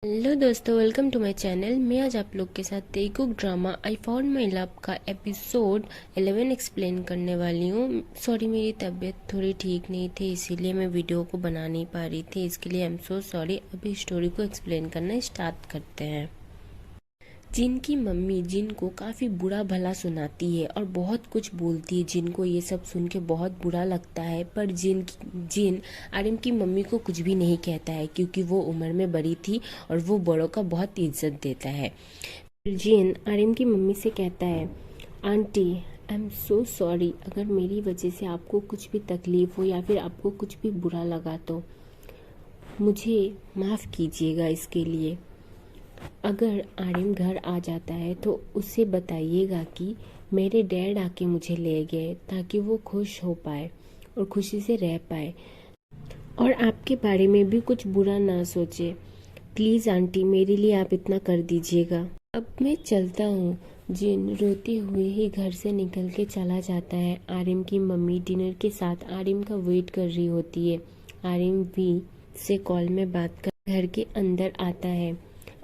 Hello दोस्तों, welcome to my channel. मैं आज आप लोग के साथ Telugu drama I found my love का एपिसोड 11 एक्सप्लेन करने वाली हूँ। सॉरी, मेरी तबीयत थोड़ी ठीक नहीं थी, इसीलिए मैं वीडियो को बना नहीं पा रही थी। इसके लिए आई एम सो सॉरी। अभी स्टोरी को एक्सप्लेन करना स्टार्ट करते हैं। जिन की मम्मी जिन को काफ़ी बुरा भला सुनाती है और बहुत कुछ बोलती है। जिन को ये सब सुन के बहुत बुरा लगता है, पर जिन आरिम की मम्मी को कुछ भी नहीं कहता है, क्योंकि वो उम्र में बड़ी थी और वो बड़ों का बहुत इज्जत देता है। फिर जिन आरिम की मम्मी से कहता है, aunty I am so sorry, अगर मेरी वजह से आपको कुछ भी तकलीफ हो या फिर आपको कुछ भी बुरा लगा तो मुझे माफ़ कीजिएगा इसके लिए। अगर आरिम घर आ जाता है तो उसे बताइएगा कि मेरे डैड आके मुझे ले गए, ताकि वो खुश हो पाए और खुशी से रह पाए और आपके बारे में भी कुछ बुरा ना सोचे। प्लीज़ आंटी, मेरे लिए आप इतना कर दीजिएगा। अब मैं चलता हूँ। जिन रोते हुए ही घर से निकल के चला जाता है। आरिम की मम्मी डिनर के साथ आरिम का वेट कर रही होती है। आरिम भी से कॉल में बात कर घर के अंदर आता है।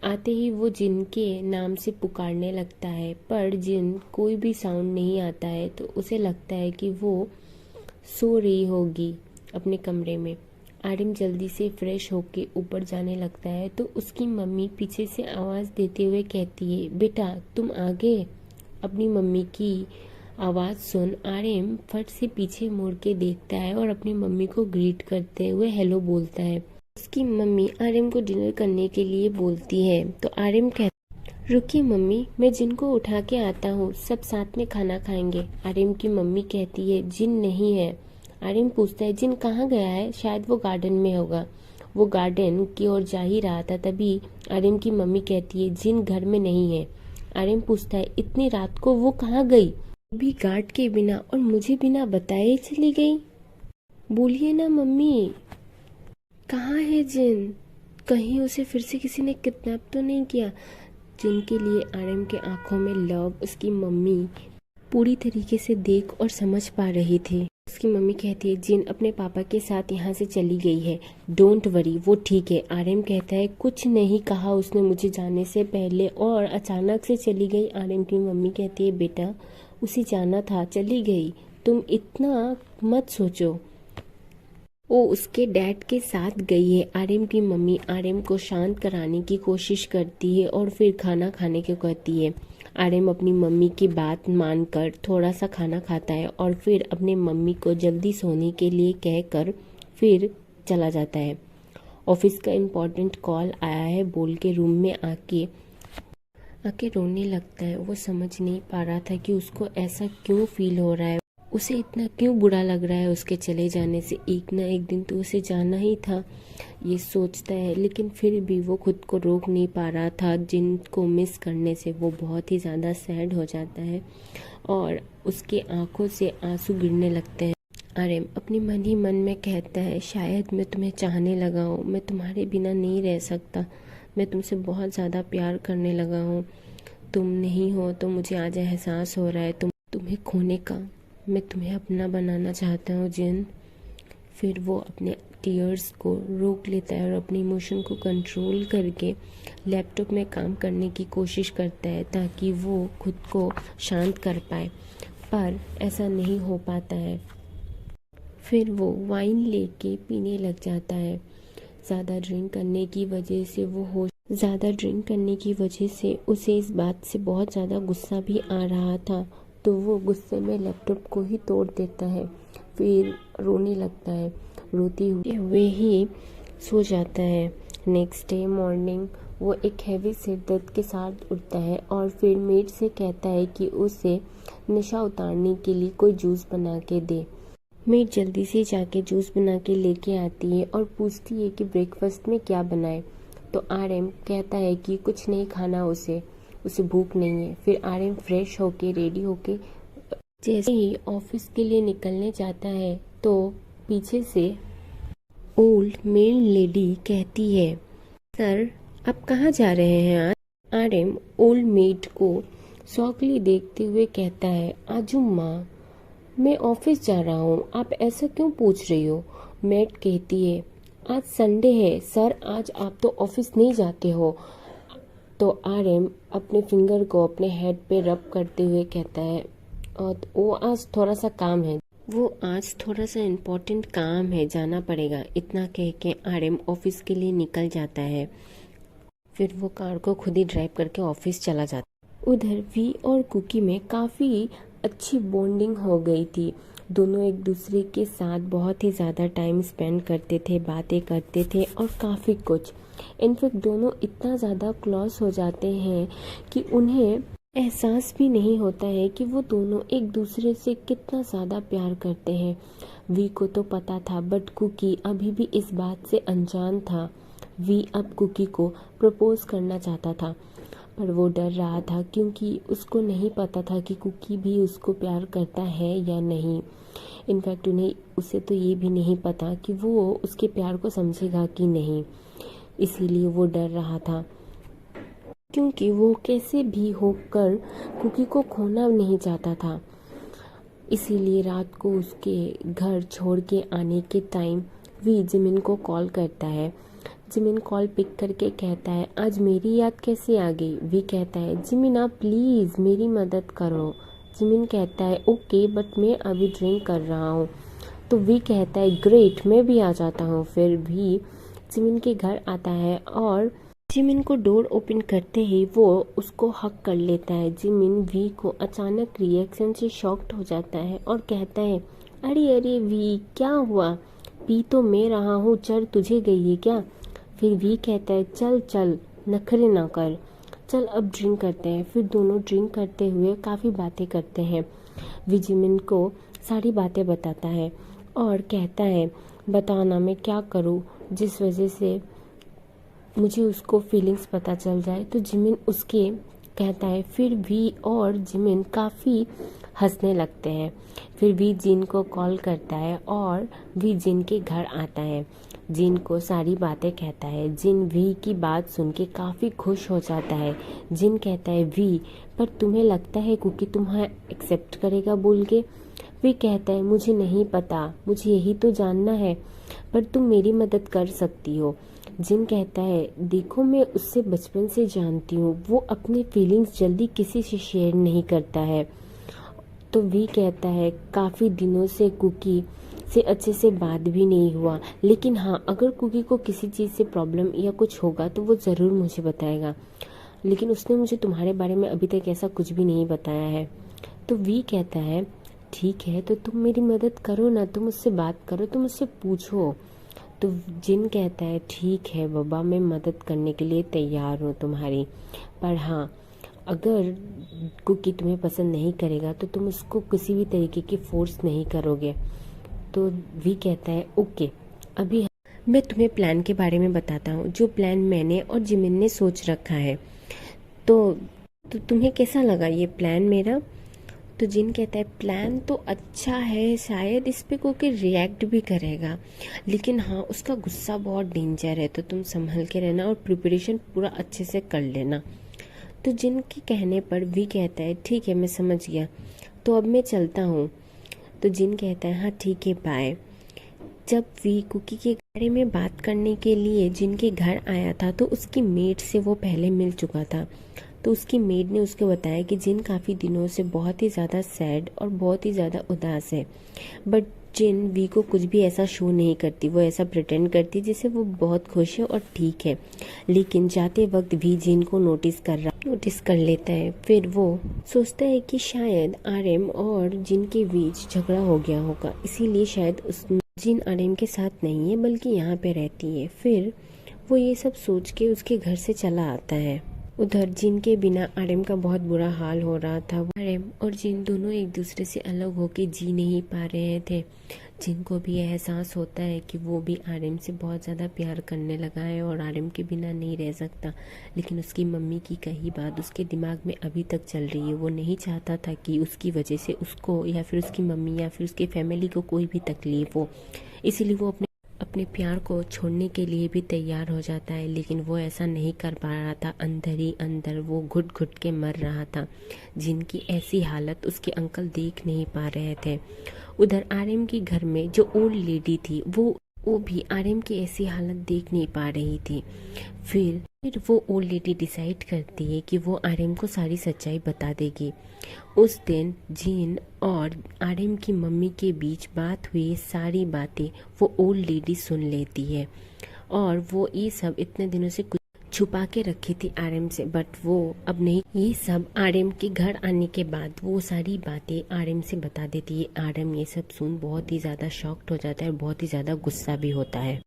आते ही वो जिन के नाम से पुकारने लगता है, पर जिन कोई भी साउंड नहीं आता है तो उसे लगता है कि वो सो रही होगी अपने कमरे में। आरिम जल्दी से फ्रेश होके ऊपर जाने लगता है तो उसकी मम्मी पीछे से आवाज़ देते हुए कहती है, बेटा तुम आ गए। अपनी मम्मी की आवाज़ सुन आरिम फट से पीछे मुड़ के देखता है और अपनी मम्मी को ग्रीट करते हुए हेलो बोलता है। उसकी मम्मी आरिम को डिनर करने के लिए बोलती है तो आरिम कहता, रुकिए मम्मी, मैं जिन को उठा के आता हूँ, सब साथ में खाना खाएंगे। आरिम की मम्मी कहती है, जिन नहीं है। आरिम पूछता है, जिन कहाँ गया है? शायद वो गार्डन में होगा। वो गार्डन की ओर जा ही रहा था, तभी आरिम की मम्मी कहती है, जिन घर में नहीं है। आरिम पूछता है, इतनी रात को वो कहाँ गई? भी गार्ड के बिना और मुझे बिना बताए चली गई। बोलिए ना मम्मी, कहाँ है जिन? कहीं उसे फिर से किसी ने किडनैप तो नहीं किया? जिन के लिए आरिम के आंखों में लव उसकी मम्मी पूरी तरीके से देख और समझ पा रही थी। उसकी मम्मी कहती है, जिन अपने पापा के साथ यहाँ से चली गई है, डोंट वरी, वो ठीक है। आरिम कहता है, कुछ नहीं कहा उसने मुझे जाने से पहले और अचानक से चली गई। आरिम की मम्मी कहती है, बेटा उसे जाना था, चली गई, तुम इतना मत सोचो। वो उसके डैड के साथ गई है। आरिम की मम्मी आरिम को शांत कराने की कोशिश करती है और फिर खाना खाने को कहती है। आरिम अपनी मम्मी की बात मानकर थोड़ा सा खाना खाता है और फिर अपने मम्मी को जल्दी सोने के लिए कहकर फिर चला जाता है। ऑफिस का इम्पोर्टेंट कॉल आया है बोल के रूम में आके रोने लगता है। वो समझ नहीं पा रहा था कि उसको ऐसा क्यों फील हो रहा है, उसे इतना क्यों बुरा लग रहा है उसके चले जाने से। एक ना एक दिन तो उसे जाना ही था, ये सोचता है, लेकिन फिर भी वो खुद को रोक नहीं पा रहा था। जिनको मिस करने से वो बहुत ही ज़्यादा सैड हो जाता है और उसके आंखों से आंसू गिरने लगते हैं। आरिम अपनी मन ही मन में कहता है, शायद मैं तुम्हें चाहने लगा हूँ, मैं तुम्हारे बिना नहीं रह सकता, मैं तुमसे बहुत ज़्यादा प्यार करने लगा हूँ। तुम नहीं हो तो मुझे आज एहसास हो रहा है तुम्हें खोने का। मैं तुम्हें अपना बनाना चाहता हूँ जिन। फिर वो अपने टीयर्स को रोक लेता है और अपने इमोशन को कंट्रोल करके लैपटॉप में काम करने की कोशिश करता है ताकि वो खुद को शांत कर पाए, पर ऐसा नहीं हो पाता है। फिर वो वाइन लेके पीने लग जाता है। ज़्यादा ड्रिंक करने की वजह से उसे इस बात से बहुत ज़्यादा गुस्सा भी आ रहा था, तो वो गुस्से में लैपटॉप को ही तोड़ देता है। फिर रोने लगता है, रोते हुए ही सो जाता है। नेक्स्ट डे मॉर्निंग वो एक हैवी सिर दर्द के साथ उठता है और फिर मेड से कहता है कि उसे नशा उतारने के लिए कोई जूस बना के दे। मेड जल्दी से जाके जूस बना के लेके आती है और पूछती है कि ब्रेकफास्ट में क्या बनाए। तो आरिम कहता है कि कुछ नहीं खाना उसे भूख नहीं है। फिर आरिम फ्रेश होके रेडी होके जैसे ही ऑफिस के लिए निकलने जाता है तो पीछे से ओल्ड मेड लेडी कहती है, सर आप कहाँ जा रहे हैं आज? आरिम ओल्ड मेड को शौकली देखते हुए कहता है, आजुम्मा मैं ऑफिस जा रहा हूँ, आप ऐसा क्यों पूछ रही हो? मेड कहती है, आज संडे है सर, आज आप तो ऑफिस नहीं जाते हो। तो आरएम अपने फिंगर को अपने हेड पे रब करते हुए कहता है, और वो आज थोड़ा सा काम है, वो आज थोड़ा सा इम्पोर्टेंट काम है, जाना पड़ेगा। इतना कह के आरएम ऑफिस के लिए निकल जाता है। फिर वो कार को खुद ही ड्राइव करके ऑफिस चला जाता है। उधर वी और कुकी में काफ़ी अच्छी बॉन्डिंग हो गई थी। दोनों एक दूसरे के साथ बहुत ही ज़्यादा टाइम स्पेंड करते थे, बातें करते थे और काफ़ी कुछ। इनफैक्ट दोनों इतना ज़्यादा क्लोज हो जाते हैं कि उन्हें एहसास भी नहीं होता है कि वो दोनों एक दूसरे से कितना ज़्यादा प्यार करते हैं। वी को तो पता था, बट कुकी अभी भी इस बात से अनजान था। वी अब कुकी को प्रपोज करना चाहता था, पर वो डर रहा था क्योंकि उसको नहीं पता था कि कुकी भी उसको प्यार करता है या नहीं। इनफैक्ट उसे तो ये भी नहीं पता कि वो उसके प्यार को समझेगा कि नहीं। इसीलिए वो डर रहा था, क्योंकि वो कैसे भी होकर कुकी को खोना नहीं चाहता था। इसीलिए रात को उसके घर छोड़ के आने के टाइम वी जिमिन को कॉल करता है। जिमिन कॉल पिक करके कहता है, आज मेरी याद कैसे आ गई। वी कहता है, जिमिन आप प्लीज़ मेरी मदद करो। जिमिन कहता है, ओके बट मैं अभी ड्रिंक कर रहा हूँ। तो वी कहता है, ग्रेट, मैं भी आ जाता हूँ। फिर भी जिमिन के घर आता है और जिमिन को डोर ओपन करते ही वो उसको हक कर लेता है। जिमिन वी को अचानक रिएक्शन से शॉक्ड हो जाता है और कहता है, अरे अरे वी, क्या हुआ? पी तो मैं रहा हूँ, चढ़ तुझे गई है क्या? फिर वी कहता है, चल चल नखरे ना कर, चल अब ड्रिंक करते हैं। फिर दोनों ड्रिंक करते हुए काफ़ी बातें करते हैं। वी जिमिन को सारी बातें बताता है और कहता है, बताना मैं क्या करूँ जिस वजह से मुझे उसको फीलिंग्स पता चल जाए। तो जिमिन उसके कहता है। फिर वी और जिमिन काफ़ी हंसने लगते हैं। फिर वी जिन को कॉल करता है और वी जिन के घर आता है। जिन को सारी बातें कहता है। जिन वी की बात सुन के काफ़ी खुश हो जाता है। जिन कहता है, वी पर तुम्हें लगता है कुकी तुम्हें एक्सेप्ट करेगा बोल के? वी कहता है, मुझे नहीं पता, मुझे यही तो जानना है, पर तुम मेरी मदद कर सकती हो। जिन कहता है, देखो मैं उससे बचपन से जानती हूँ, वो अपने फीलिंग्स जल्दी किसी से शेयर नहीं करता है। तो वी कहता है, काफ़ी दिनों से कुकी से अच्छे से बात भी नहीं हुआ, लेकिन हाँ अगर कुकी को किसी चीज़ से प्रॉब्लम या कुछ होगा तो वो ज़रूर मुझे बताएगा, लेकिन उसने मुझे तुम्हारे बारे में अभी तक ऐसा कुछ भी नहीं बताया है। तो वी कहता है, ठीक है तो तुम मेरी मदद करो ना, तुम उससे बात करो, तुम उससे पूछो। तो जिन कहता है, ठीक है बाबा, मैं मदद करने के लिए तैयार हूँ तुम्हारी, पर हाँ अगर कुकी तुम्हें पसंद नहीं करेगा तो तुम उसको किसी भी तरीके की फोर्स नहीं करोगे। तो वी कहता है, ओके अभी मैं तुम्हें प्लान के बारे में बताता हूँ, जो प्लान मैंने और जिमिन ने सोच रखा है। तो तुम्हें कैसा लगा ये प्लान मेरा? तो जिन कहता है, प्लान तो अच्छा है, शायद इस पे कोई रिएक्ट भी करेगा, लेकिन हाँ उसका गुस्सा बहुत डेंजर है, तो तुम संभल के रहना और प्रिपरेशन पूरा अच्छे से कर लेना। तो जिन के कहने पर वी कहता है, ठीक है मैं समझ गया, तो अब मैं चलता हूँ। तो जिन कहता है, हाँ ठीक है बाय। जब वी कुकी के बारे में बात करने के लिए जिनके घर आया था तो उसकी मेड से वो पहले मिल चुका था। तो उसकी मेड ने उसको बताया कि जिन काफ़ी दिनों से बहुत ही ज़्यादा सैड और बहुत ही ज़्यादा उदास है, बट जिन वी को कुछ भी ऐसा शो नहीं करती, वो ऐसा प्रिटेंड करती जैसे वो बहुत खुश है और ठीक है। लेकिन जाते वक्त वी जिन को नोटिस कर लेता है। फिर वो सोचता है कि शायद आरएम और जिन के बीच झगड़ा हो गया होगा, इसीलिए शायद जिन आरएम के साथ नहीं है बल्कि यहाँ पे रहती है। फिर वो ये सब सोच के उसके घर से चला आता है। उधर जिन के बिना आरएम का बहुत बुरा हाल हो रहा था। आरएम और जिन दोनों एक दूसरे से अलग होके जी नहीं पा रहे थे। जिन को भी एहसास होता है कि वो भी आरएम से बहुत ज़्यादा प्यार करने लगा है और आरएम के बिना नहीं रह सकता, लेकिन उसकी मम्मी की कही बात उसके दिमाग में अभी तक चल रही है। वो नहीं चाहता था कि उसकी वजह से उसको या फिर उसकी मम्मी या फिर उसकी फैमिली को कोई भी तकलीफ हो, इसीलिए वो अपने प्यार को छोड़ने के लिए भी तैयार हो जाता है, लेकिन वो ऐसा नहीं कर पा रहा था। अंदर ही अंदर वो घुट घुट के मर रहा था। जिनकी ऐसी हालत उसके अंकल देख नहीं पा रहे थे। उधर आरएम के घर में जो ओल्ड लेडी थी वो वो भी आर्यन की ऐसी हालत देख नहीं पा रही थी। फिर वो ओल्ड लेडी डिसाइड करती है कि वो आर्यन को सारी सच्चाई बता देगी। उस दिन जिन और आर्यन की मम्मी के बीच बात हुई सारी बातें वो ओल्ड लेडी सुन लेती है, और वो ये सब इतने दिनों से कुछ छुपा के रखी थी आर्यन से, बट वो अब नहीं। ये सब आर्यन के घर आने के बाद वो सारी बातें आर्यन से बता देती है। आर्यन ये सब सुन बहुत ही ज़्यादा शॉक्ड हो जाता है और बहुत ही ज़्यादा गुस्सा भी होता है।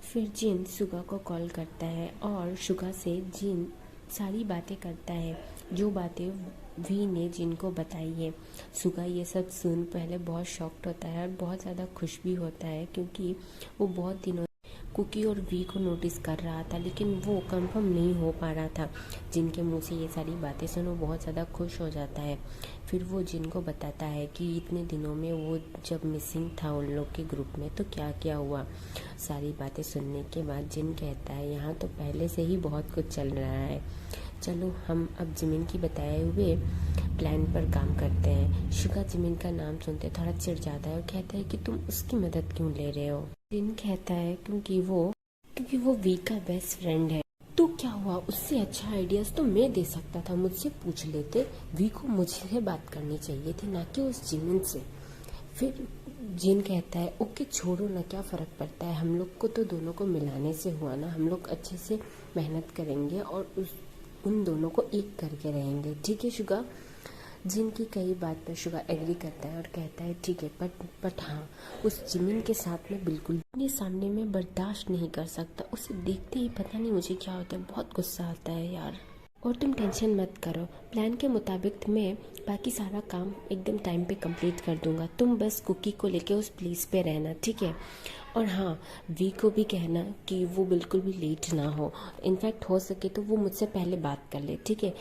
फिर जिन सुगा को कॉल करता है और सुगा से जिन सारी बातें करता है जो बातें वी ने जिन को बताई है। सुगा ये सब सुन पहले बहुत शॉक्ड होता है और बहुत ज़्यादा खुश भी होता है, क्योंकि वो बहुत दिनों कुकी और वी को नोटिस कर रहा था, लेकिन वो कंफर्म नहीं हो पा रहा था। जिनके मुंह से ये सारी बातें सुन वो बहुत ज़्यादा खुश हो जाता है। फिर वो जिन को बताता है कि इतने दिनों में वो जब मिसिंग था उन लोग के ग्रुप में तो क्या क्या हुआ। सारी बातें सुनने के बाद जिन कहता है यहाँ तो पहले से ही बहुत कुछ चल रहा है, चलो हम अब जिमिन की बताए हुए प्लान पर काम करते हैं। शुगा जिमिन का नाम सुनते थोड़ा चिढ़ जाता है और कहता है कि तुम उसकी मदद क्यों ले रहे हो। जिन कहता है क्योंकि वो वी का बेस्ट फ्रेंड है। तो क्या हुआ, उससे अच्छा आइडियाज तो मैं दे सकता था, मुझसे पूछ लेते। वी को मुझसे बात करनी चाहिए थी, ना कि उस जिमिन से। फिर जिन कहता है ओके छोड़ो ना, क्या फ़र्क पड़ता है, हम लोग को तो दोनों को मिलाने से हुआ ना, हम लोग अच्छे से मेहनत करेंगे और उन दोनों को एक करके रहेंगे, ठीक है शुगा। जिन की कई बात पर शुगा एग्री करता है और कहता है ठीक है, बट हाँ, उस जिमिन के साथ में बिल्कुल अपने सामने में बर्दाश्त नहीं कर सकता। उसे देखते ही पता नहीं मुझे क्या होता है, बहुत गुस्सा आता है यार। और तुम टेंशन मत करो, प्लान के मुताबिक मैं बाकी सारा काम एकदम टाइम पे कंप्लीट कर दूंगा। तुम बस कुकी को लेके उस प्लेस पे रहना, ठीक है। और हाँ, वी को भी कहना कि वो बिल्कुल भी लेट ना हो, इनफैक्ट हो सके तो वो मुझसे पहले बात कर ले, ठीक है।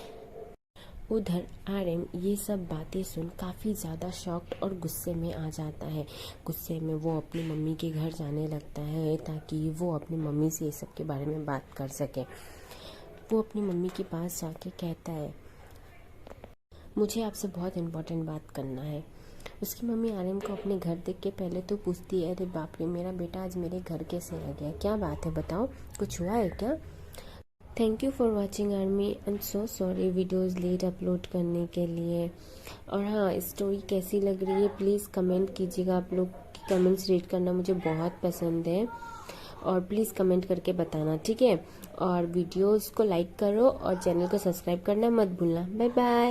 उधर आर्यन ये सब बातें सुन काफ़ी ज़्यादा शॉक्ड और गुस्से में आ जाता है। गुस्से में वो अपनी मम्मी के घर जाने लगता है ताकि वो अपनी मम्मी से ये सब के बारे में बात कर सके। वो अपनी मम्मी के पास जाके कहता है मुझे आपसे बहुत इम्पोर्टेंट बात करना है। उसकी मम्मी आर्यन को अपने घर देख के पहले तो पूछती है अरे बाप रे, मेरा बेटा आज मेरे घर कैसे आ गया, क्या बात है बताओ, कुछ हुआ है क्या। Thank you for watching army, I am so sorry videos late upload करने के लिए। और हाँ, स्टोरी कैसी लग रही है प्लीज़ कमेंट कीजिएगा। आप लोग की कमेंट्स रीड करना मुझे बहुत पसंद है, और प्लीज़ कमेंट करके बताना, ठीक है। और वीडियोज़ को लाइक करो और चैनल को सब्सक्राइब करना मत भूलना। Bye bye.